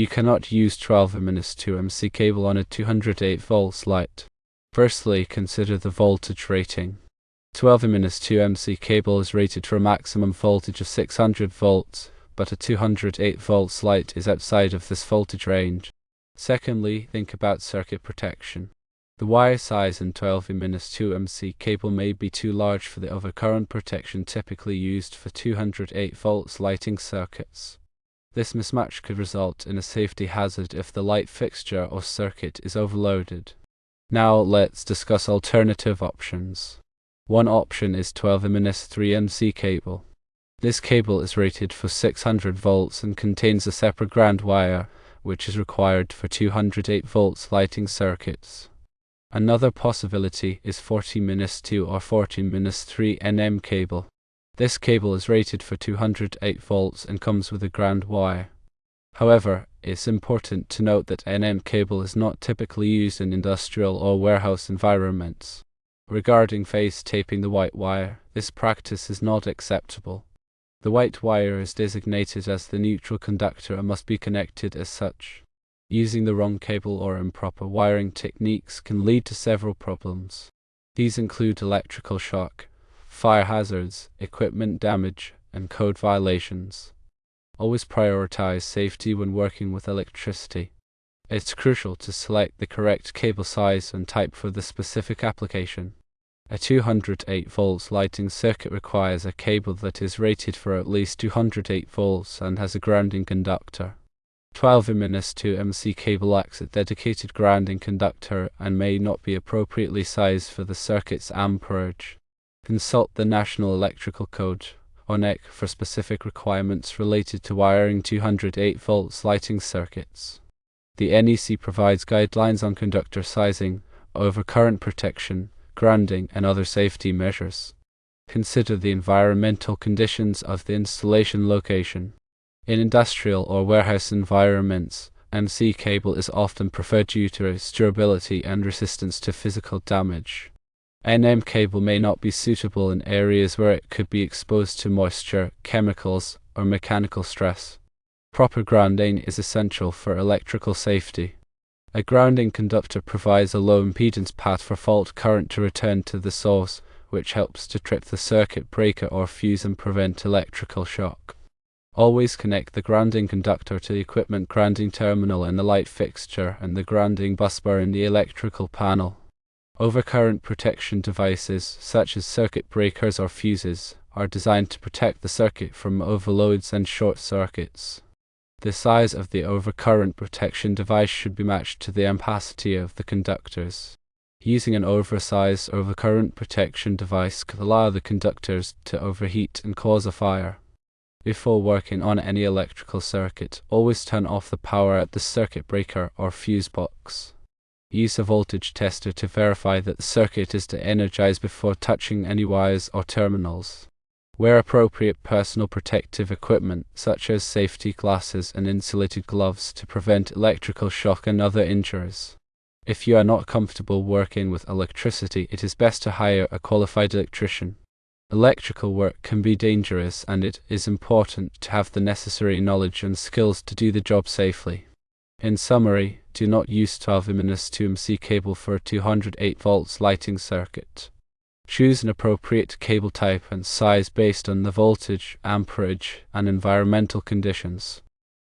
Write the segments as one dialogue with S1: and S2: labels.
S1: You cannot use 12-2MC cable on a 208 volts light. Firstly, consider the voltage rating. 12-2MC cable is rated for a maximum voltage of 600 volts, but a 208 volts light is outside of this voltage range. Secondly, think about circuit protection. The wire size in 12-2MC cable may be too large for the overcurrent protection typically used for 208 volts lighting circuits. This mismatch could result in a safety hazard if the light fixture or circuit is overloaded. Now let's discuss alternative options. One option is 12-3MC cable. This cable is rated for 600 volts and contains a separate ground wire, which is required for 208 volts lighting circuits. Another possibility is 14-2 or 14-3 NM cable. This cable is rated for 208 volts and comes with a ground wire. However, it's important to note that NM cable is not typically used in industrial or warehouse environments. Regarding phase taping the white wire, this practice is not acceptable. The white wire is designated as the neutral conductor and must be connected as such. Using the wrong cable or improper wiring techniques can lead to several problems. These include electrical shock, fire hazards, equipment damage, and code violations. Always prioritize safety when working with electricity. It's crucial to select the correct cable size and type for the specific application. A 208 volts lighting circuit requires a cable that is rated for at least 208 volts and has a grounding conductor. 12-2MC cable lacks a dedicated grounding conductor and may not be appropriately sized for the circuit's amperage. Consult the National Electrical Code, or NEC, for specific requirements related to wiring 208 volts lighting circuits. The NEC provides guidelines on conductor sizing, overcurrent protection, grounding, and other safety measures. Consider the environmental conditions of the installation location. In industrial or warehouse environments, MC cable is often preferred due to its durability and resistance to physical damage. NM cable may not be suitable in areas where it could be exposed to moisture, chemicals, or mechanical stress. Proper grounding is essential for electrical safety. A grounding conductor provides a low impedance path for fault current to return to the source, which helps to trip the circuit breaker or fuse and prevent electrical shock. Always connect the grounding conductor to the equipment grounding terminal in the light fixture and the grounding busbar in the electrical panel. Overcurrent protection devices, such as circuit breakers or fuses, are designed to protect the circuit from overloads and short circuits. The size of the overcurrent protection device should be matched to the ampacity of the conductors. Using an oversized overcurrent protection device could allow the conductors to overheat and cause a fire. Before working on any electrical circuit, always turn off the power at the circuit breaker or fuse box. Use a voltage tester to verify that the circuit is de-energized before touching any wires or terminals. Wear appropriate personal protective equipment, such as safety glasses and insulated gloves, to prevent electrical shock and other injuries. If you are not comfortable working with electricity, it is best to hire a qualified electrician. Electrical work can be dangerous, and it is important to have the necessary knowledge and skills to do the job safely. In summary, do not use 12-2MC cable for a 208 volts lighting circuit. Choose an appropriate cable type and size based on the voltage, amperage, and environmental conditions.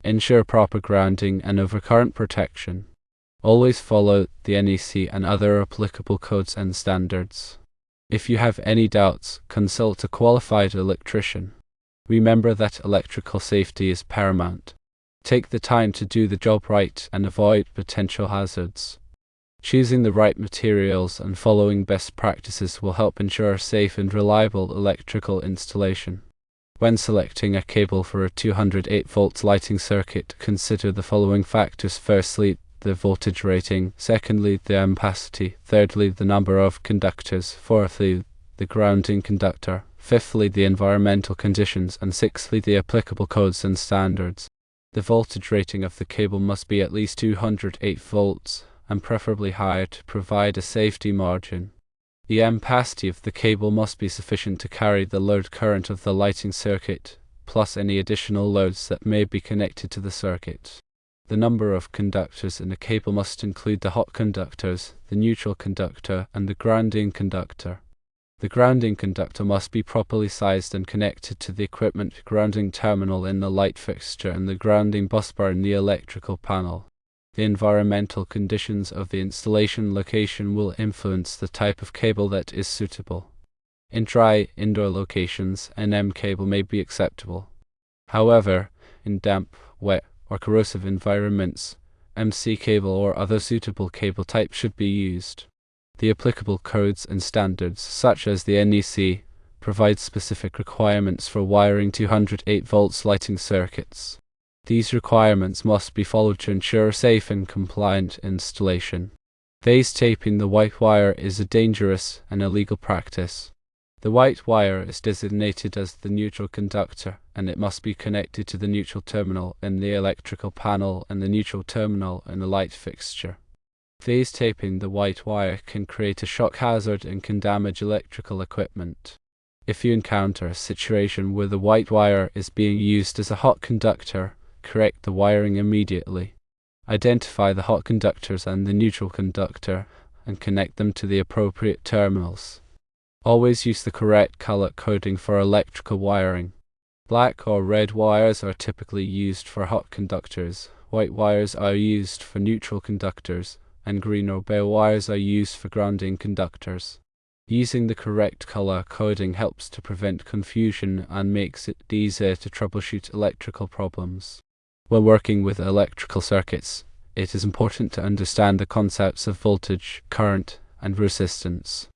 S1: Ensure proper grounding and overcurrent protection. Always follow the NEC and other applicable codes and standards. If you have any doubts, consult a qualified electrician. Remember that electrical safety is paramount. Take the time to do the job right and avoid potential hazards. Choosing the right materials and following best practices will help ensure a safe and reliable electrical installation. When selecting a cable for a 208 volts lighting circuit, consider the following factors. Firstly, the voltage rating. Secondly, the ampacity. Thirdly, the number of conductors. Fourthly, the grounding conductor. Fifthly, the environmental conditions. And sixthly, the applicable codes and standards. The voltage rating of the cable must be at least 208 volts, and preferably higher to provide a safety margin. The ampacity of the cable must be sufficient to carry the load current of the lighting circuit, plus any additional loads that may be connected to the circuit. The number of conductors in a cable must include the hot conductors, the neutral conductor, and the grounding conductor. The grounding conductor must be properly sized and connected to the equipment grounding terminal in the light fixture and the grounding busbar in the electrical panel. The environmental conditions of the installation location will influence the type of cable that is suitable. In dry, indoor locations, an M cable may be acceptable. However, in damp, wet, or corrosive environments, MC cable or other suitable cable type should be used. The applicable codes and standards, such as the NEC, provide specific requirements for wiring 208 volts lighting circuits. These requirements must be followed to ensure safe and compliant installation. Phase taping the white wire is a dangerous and illegal practice. The white wire is designated as the neutral conductor, and it must be connected to the neutral terminal in the electrical panel and the neutral terminal in the light fixture. Phase taping the white wire can create a shock hazard and can damage electrical equipment. If you encounter a situation where the white wire is being used as a hot conductor, correct the wiring immediately. Identify the hot conductors and the neutral conductor and connect them to the appropriate terminals. Always use the correct color coding for electrical wiring. Black or red wires are typically used for hot conductors, white wires are used for neutral conductors, and green or beige wires are used for grounding conductors. Using the correct color coding helps to prevent confusion and makes it easier to troubleshoot electrical problems. When working with electrical circuits, it is important to understand the concepts of voltage, current, and resistance.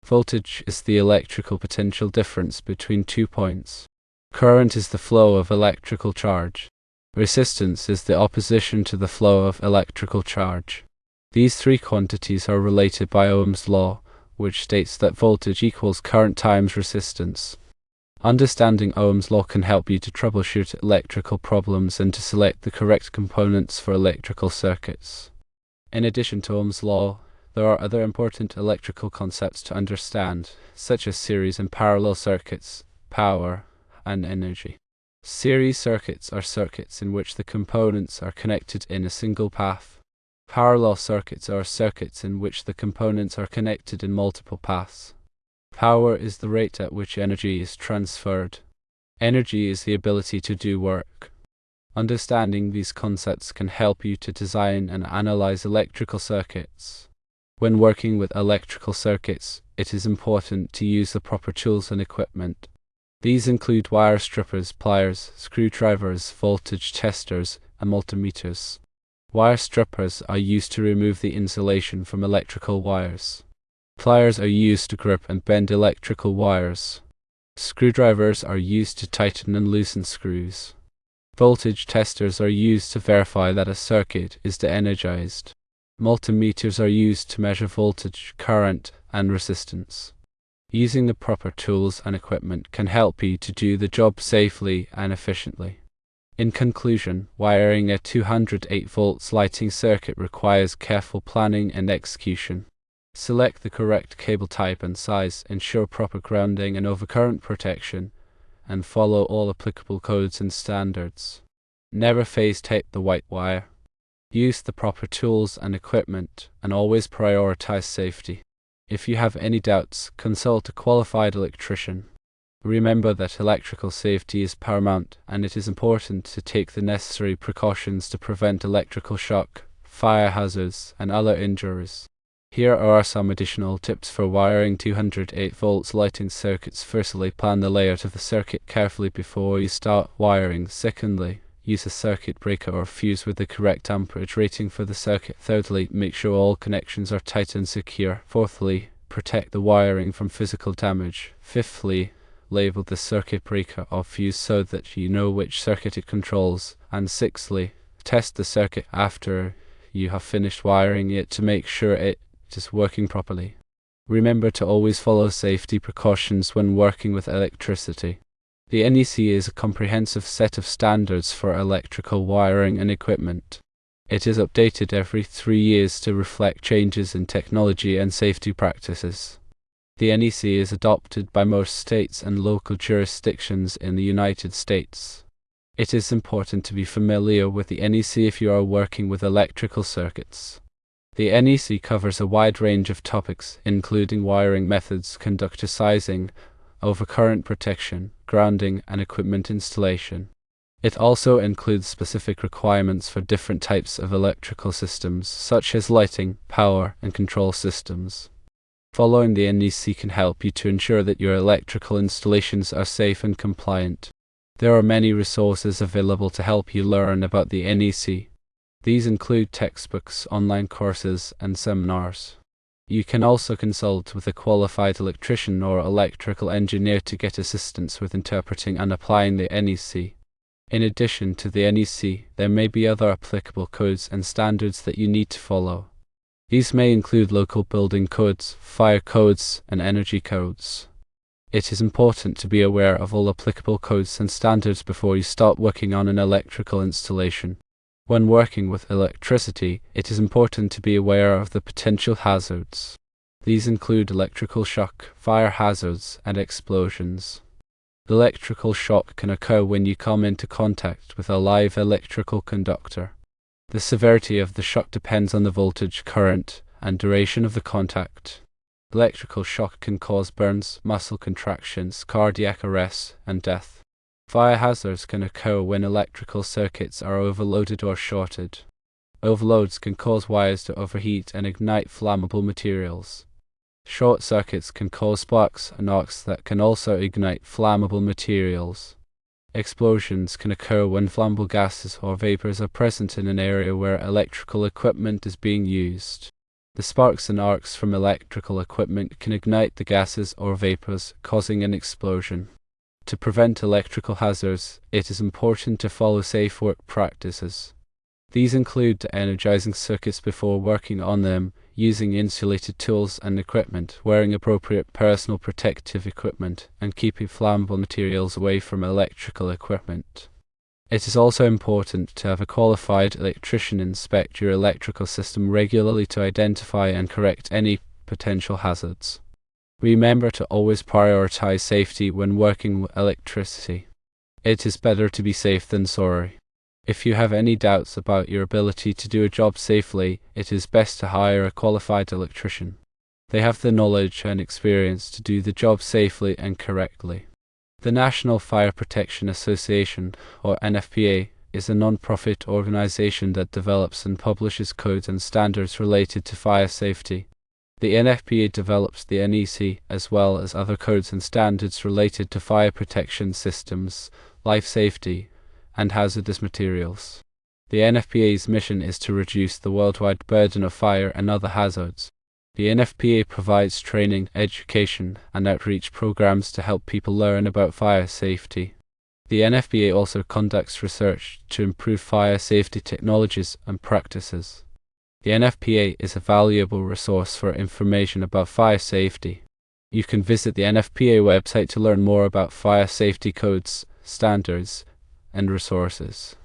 S1: Voltage is the electrical potential difference between 2 points. Current is the flow of electrical charge. Resistance is the opposition to the flow of electrical charge. These three quantities are related by Ohm's law, which states that voltage equals current times resistance. Understanding Ohm's law can help you to troubleshoot electrical problems and to select the correct components for electrical circuits. In addition to Ohm's law, there are other important electrical concepts to understand, such as series and parallel circuits, power, and energy. Series circuits are circuits in which the components are connected in a single path. Parallel circuits are circuits in which the components are connected in multiple paths. Power is the rate at which energy is transferred. Energy is the ability to do work. Understanding these concepts can help you to design and analyze electrical circuits. When working with electrical circuits, it is important to use the proper tools and equipment. These include wire strippers, pliers, screwdrivers, voltage testers, and multimeters. Wire strippers are used to remove the insulation from electrical wires. Pliers are used to grip and bend electrical wires. Screwdrivers are used to tighten and loosen screws. Voltage testers are used to verify that a circuit is de-energized. Multimeters are used to measure voltage, current, and resistance. Using the proper tools and equipment can help you to do the job safely and efficiently. In conclusion, wiring a 208 volts lighting circuit requires careful planning and execution. Select the correct cable type and size, ensure proper grounding and overcurrent protection, and follow all applicable codes and standards. Never phase tape the white wire. Use the proper tools and equipment, and always prioritize safety. If you have any doubts, consult a qualified electrician. Remember that electrical safety is paramount, and it is important to take the necessary precautions to prevent electrical shock, fire hazards, and other injuries. Here are some additional tips for wiring 208 volts lighting circuits. Firstly, plan the layout of the circuit carefully before you start wiring. Secondly, use a circuit breaker or fuse with the correct amperage rating for the circuit. Thirdly, make sure all connections are tight and secure. Fourthly, protect the wiring from physical damage. Fifthly, label the circuit breaker or fuse so that you know which circuit it controls. And sixthly, test the circuit after you have finished wiring it to make sure it is working properly. Remember to always follow safety precautions when working with electricity. The NEC is a comprehensive set of standards for electrical wiring and equipment. It is updated every 3 years to reflect changes in technology and safety practices. The NEC is adopted by most states and local jurisdictions in the United States. It is important to be familiar with the NEC if you are working with electrical circuits. The NEC covers a wide range of topics, including wiring methods, conductor sizing, overcurrent protection, grounding, and equipment installation. It also includes specific requirements for different types of electrical systems, such as lighting, power, and control systems. Following the NEC can help you to ensure that your electrical installations are safe and compliant. There are many resources available to help you learn about the NEC. These include textbooks, online courses, and seminars. You can also consult with a qualified electrician or electrical engineer to get assistance with interpreting and applying the NEC. In addition to the NEC, there may be other applicable codes and standards that you need to follow. These may include local building codes, fire codes, and energy codes. It is important to be aware of all applicable codes and standards before you start working on an electrical installation. When working with electricity, it is important to be aware of the potential hazards. These include electrical shock, fire hazards, and explosions. Electrical shock can occur when you come into contact with a live electrical conductor. The severity of the shock depends on the voltage, current, and duration of the contact. Electrical shock can cause burns, muscle contractions, cardiac arrest, and death. Fire hazards can occur when electrical circuits are overloaded or shorted. Overloads can cause wires to overheat and ignite flammable materials. Short circuits can cause sparks and arcs that can also ignite flammable materials. Explosions can occur when flammable gases or vapors are present in an area where electrical equipment is being used. The sparks and arcs from electrical equipment can ignite the gases or vapors, causing an explosion. To prevent electrical hazards, it is important to follow safe work practices. These include energizing circuits before working on them, using insulated tools and equipment, wearing appropriate personal protective equipment, and keeping flammable materials away from electrical equipment. It is also important to have a qualified electrician inspect your electrical system regularly to identify and correct any potential hazards. Remember to always prioritize safety when working with electricity. It is better to be safe than sorry. If you have any doubts about your ability to do a job safely, it is best to hire a qualified electrician. They have the knowledge and experience to do the job safely and correctly. The National Fire Protection Association, or NFPA, is a non-profit organization that develops and publishes codes and standards related to fire safety. The NFPA develops the NEC as well as other codes and standards related to fire protection systems, life safety, and hazardous materials. The NFPA's mission is to reduce the worldwide burden of fire and other hazards. The NFPA provides training, education, and outreach programs to help people learn about fire safety. The NFPA also conducts research to improve fire safety technologies and practices. The NFPA is a valuable resource for information about fire safety. You can visit the NFPA website to learn more about fire safety codes, standards, and resources.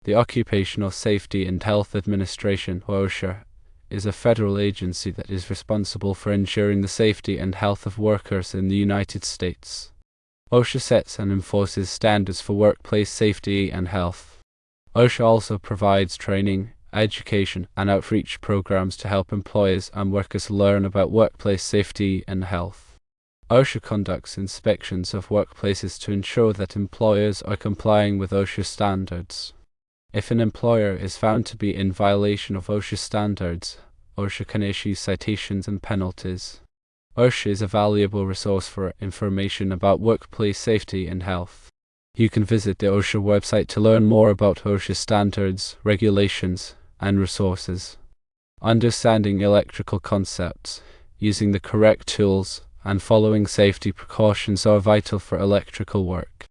S1: The Occupational Safety and Health Administration, or OSHA, is a federal agency that is responsible for ensuring the safety and health of workers in the United States. OSHA sets and enforces standards for workplace safety and health. OSHA also provides training, education, and outreach programs to help employers and workers learn about workplace safety and health. OSHA conducts inspections of workplaces to ensure that employers are complying with OSHA standards. If an employer is found to be in violation of OSHA standards, OSHA can issue citations and penalties. OSHA is a valuable resource for information about workplace safety and health. You can visit the OSHA website to learn more about OSHA standards, regulations, and resources. Understanding electrical concepts, using the correct tools, and following safety precautions are vital for electrical work.